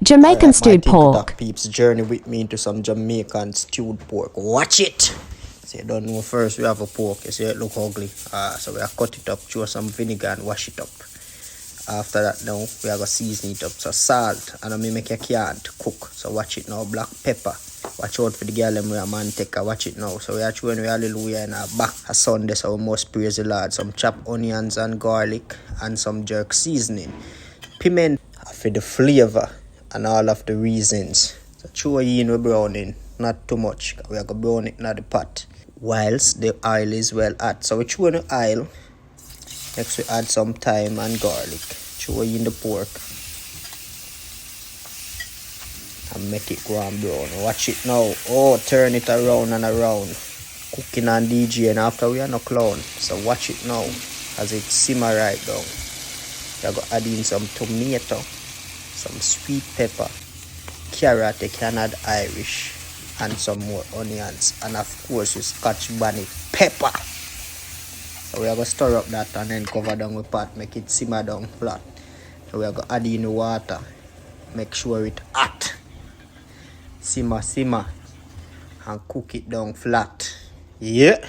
Jamaican stewed my pork. TikTok peeps, journey with me into some Jamaican stewed pork. Watch it! So you don't know, first we have a pork. You see it look ugly. So we are cut it up, throw some vinegar and wash it up. After that now, we are going to season it up. So salt, and I make a can to cook. So watch it now, black pepper. Watch out for the girl and we are manteca. Watch it now. So we are chewing we hallelujah in our back. A Sunday, so we must praise the Lord. Some chopped onions and garlic and some jerk seasoning. Piment for the flavor and all of the reasons. So chew in we browning, not too much. We are going to brown it in the pot whilst the oil is well hot. So we chew in the oil. Next we add some thyme and garlic. Chew in the pork. And make it go and brown. Watch it now. Oh, turn it around and around. Cooking and DJ, and after we are no clown. So watch it now as it simmer right down. We are going to add in some tomato, some sweet pepper, carrot, you can add Irish, and some more onions, and of course your Scotch bonnet pepper. So we are going to stir up that and then cover down the pot, make it simmer down flat. So we are going to add in the water, make sure it's hot. Simmer, and cook it down flat. Yeah.